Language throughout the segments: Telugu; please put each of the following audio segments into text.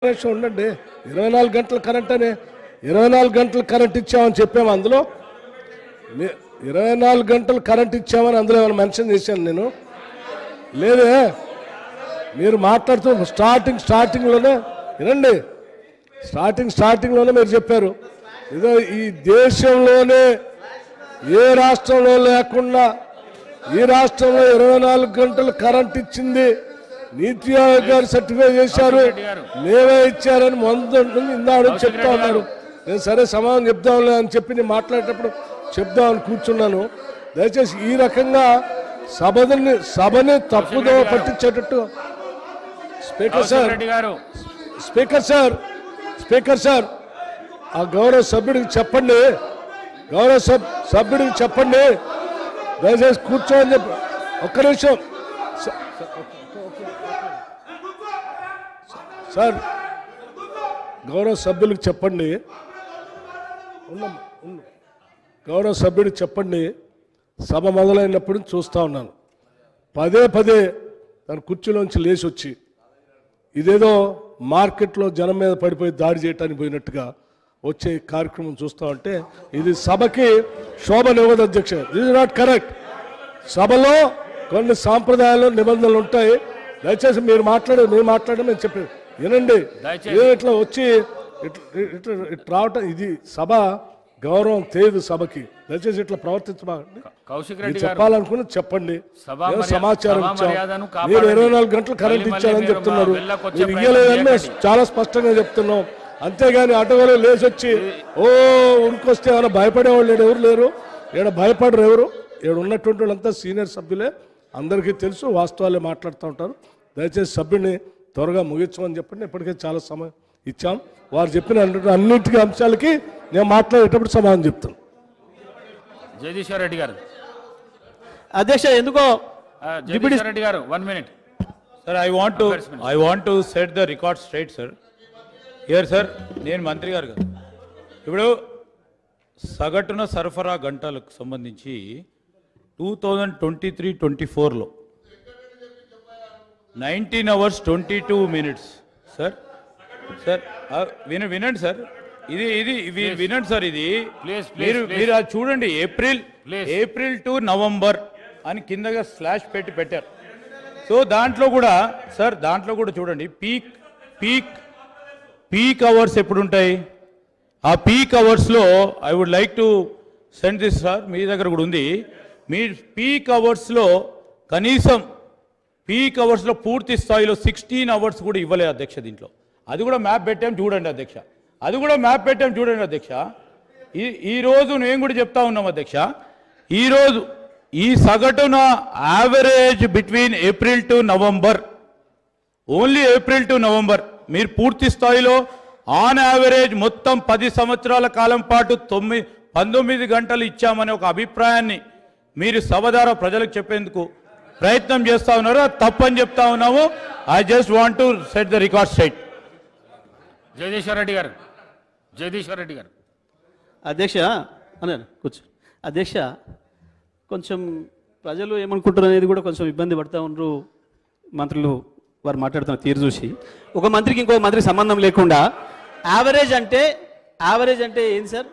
ఉండండి. 24 గంటల కరెంట్ అని 24 గంటలు కరెంట్ ఇచ్చామని చెప్పాము. అందులో 24 గంటలు కరెంట్ ఇచ్చామని అందులో ఏమైనా మెన్షన్ చేశాను నేను? లేదే. మీరు మాట్లాడుతూ స్టార్టింగ్లోనే వినండి. స్టార్టింగ్లోనే మీరు చెప్పారు ఏదో ఈ దేశంలోనే ఏ రాష్ట్రంలో లేకుండా ఈ రాష్ట్రంలో 24 గంటలు కరెంట్ ఇచ్చింది నీతి ఆయోగ్ గారు సర్టిఫై చేశారు, మేమే ఇచ్చారని ఇందాడు చెప్తా ఉన్నారు. నేను సరే సమాధానం చెప్దాంలే అని చెప్పి నేను మాట్లాడేటప్పుడు చెప్దామని కూర్చున్నాను. దయచేసి ఈ రకంగా సభని తప్పుదో పట్టించేటట్టు స్పీకర్ సార్ ఆ గౌరవ సభ్యుడికి చెప్పండి, సభ్యుడికి చెప్పండి దయచేసి కూర్చోని చెప్పి. ఒక్క నిమిషం సార్, గౌరవ సభ్యులకు చెప్పండి, గౌరవ సభ్యుడికి చెప్పండి. సభ మొదలైనప్పుడు చూస్తూ ఉన్నాను పదే తన కుర్చీలోంచి లేచి వచ్చి ఇదేదో మార్కెట్లో జనం మీద పడిపోయి దాడి చేయడానికి పోయినట్టుగా వచ్చే కార్యక్రమం చూస్తూ ఉంటే ఇది సభకి శోభనివ్వదు అధ్యక్ష. This is not correct. సభలో కొన్ని సాంప్రదాయాలు నిబంధనలు ఉంటాయి. దయచేసి మీరు నేను మాట్లాడడం నేను చెప్పాను వినండి. ఇట్లా వచ్చి ఇట్లా రావటం ఇది సభ గౌరవం తెలియదు సభకి. దయచేసి ఇట్లా ప్రవర్తించబాకండి. చెప్పాలనుకుని చెప్పండి. సమాచారం ఇచ్చాం. మీరు 24 గంటలు కరెంట్ ఇచ్చారని చెప్తున్నారు, మీరు ఇయ్యలేదని చాలా స్పష్టంగా చెప్తున్నాం. అంతేగాని అటవలో లేచి వచ్చి ఉరికొస్తే ఏమైనా భయపడేవాళ్ళు ఎవరు లేరు. ఈడ భయపడరు ఎవరు. ఈడ ఉన్నటువంటి వాళ్ళంతా సీనియర్ సభ్యులే, అందరికీ తెలుసు, వాస్తవాలే మాట్లాడుతూ ఉంటారు. దయచేసి సభ్యుని త్వరగా ముగించమని చెప్పండి. ఇప్పటికే చాలా సమయం ఇచ్చాం. వారు చెప్పిన అన్నింటి అంశాలకి నేను మాట్లాడేటప్పుడు సమాధానం చెప్తాను. జగదీశ్వర్ రెడ్డి గారు. అధ్యక్ష ఎందుకో జగదీశ్వర్ రెడ్డి గారు 1 minute. Sir I want to set the record straight sir. Here sir, నేను మంత్రి గారు కదా, ఇప్పుడు సగటున సరఫరా గంటలకు సంబంధించి 2023-24లో 19 hours 22 minutes సార్. వినండి సార్, ఇది వినండి సార్. ఇది మీరు అది చూడండి, ఏప్రిల్ టు నవంబర్ అని కిందగా స్లాష్ పెట్టారు. సో దాంట్లో కూడా సార్, చూడండి పీక్ అవర్స్ ఎప్పుడు ఉంటాయి. ఆ పీక్ అవర్స్లో I would like to send this sir, మీ దగ్గర కూడా ఉంది. మీ పీక్ అవర్స్లో కనీసం పీక్ అవర్స్లో పూర్తి స్థాయిలో 16 hours కూడా ఇవ్వలేదు అధ్యక్ష. దీంట్లో అది కూడా మ్యాప్ పెట్టాం చూడండి అధ్యక్ష. ఈరోజు నేను కూడా చెప్తా ఉన్నాం అధ్యక్ష. ఈరోజు ఈ సగటున average between April to November, only April to November మీరు పూర్తి స్థాయిలో ఆన్ యావరేజ్ మొత్తం 10 సంవత్సరాల కాలం పాటు 19 గంటలు ఇచ్చామనే ఒక అభిప్రాయాన్ని మీరు సభ ద్వారా ప్రజలకు చెప్పేందుకు ప్రయత్నం చేస్తా ఉన్నారు. తప్పని చెప్తా ఉన్నాము. I just want to set the record straight. Jagadishwar Reddy గారు. అధ్యక్ష కూర్చో. అధ్యక్ష, కొంచెం ప్రజలు ఏమనుకుంటారు అనేది కూడా కొంచెం ఇబ్బంది పడుతూ ఉన్నారు. మంత్రులు వారు మాట్లాడుతున్న తీరు చూసి ఒక మంత్రికి ఇంకో మంత్రికి సంబంధం లేకుండా యావరేజ్ అంటే ఏంటి సార్?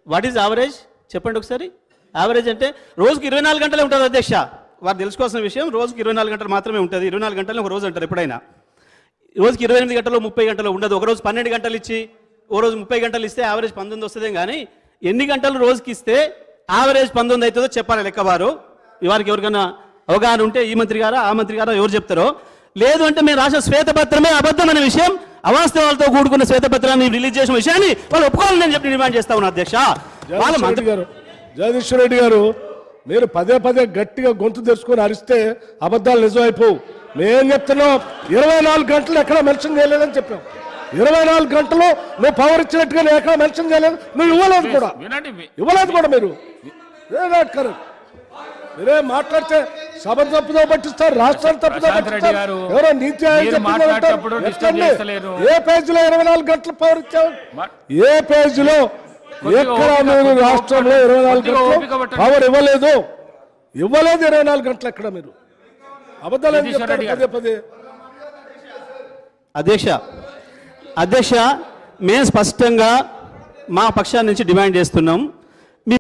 వాట్ ఈజ్ యావరేజ్ చెప్పండి ఒకసారి. యావరేజ్ అంటే రోజుకి 24 గంటలే ఉంటుంది అధ్యక్ష. వారు తెలుసుకోవాల్సిన విషయం, రోజుకి 24 గంటలు మాత్రమే ఉంటుంది. 24 గంటలు ఒక రోజు అంటారు ఎప్పుడైనా. రోజుకి 28 గంటలు 30 గంటలు ఉండదు. ఒకరోజు 12 గంటలు ఇచ్చి ఓ రోజు 30 గంటలు ఇస్తే యావరేజ్ 19 వస్తుందేం కానీ ఎన్ని గంటలు రోజుకి ఇస్తే యావరేజ్ 19 అవుతుందో చెప్పాలి లెక్కవారు. వారికి ఎవరికైనా అవగాహన ఉంటే ఈ మంత్రి గారా ఆ మంత్రి గారా ఎవరు చెప్తారో. లేదు అంటే మేము రాసిన శ్వేతపత్రమే అబద్ధం అనే విషయం, అవాస్తవాలతో కూడుకున్న శ్వేతపత్రాన్ని రిలీజ్ చేసిన విషయాన్ని వాళ్ళు ఒప్పుకోవాలని నేను చెప్పి డిమాండ్ చేస్తా ఉన్నా అధ్యక్ష. జగదీశ్వర్ రెడ్డి గారు, మీరు పదే గట్టిగా గొంతు తెరుచుకొని అరిస్తే అబద్ధాలు నిజమైపోవు. మేం చెప్తున్నాం 24 గంటలు ఎక్కడ మెన్షన్ చేయలేదని చెప్పాం. 24 గంటలు నువ్వు పవర్ ఇచ్చినట్టుగా నేను ఎక్కడ మెన్షన్ చేయలేదు. నువ్వు ఇవ్వలేదు కూడా మీరు. మీరే మాట్లాడితే సభ తప్పుదో పట్టిస్తారు, రాష్ట్రాన్ని తప్పుదో పట్టిస్తారు. ఎవరో నీతి ఆయోగ్ ఏ పేజీలో 24 గంటలు పవర్ ఇచ్చావు? ఏ పేజీలో ఎక్కడ మీరు రాష్ట్రంలో 24 గంటలు పవర్ ఇవ్వలేదు? 24 గంటలు ఎక్కడ మీరు అబద్ధాలు అధ్యక్ష అధ్యక్ష మేము స్పష్టంగా మా పక్షాన్ని నుంచి డిమాండ్ చేస్తున్నాం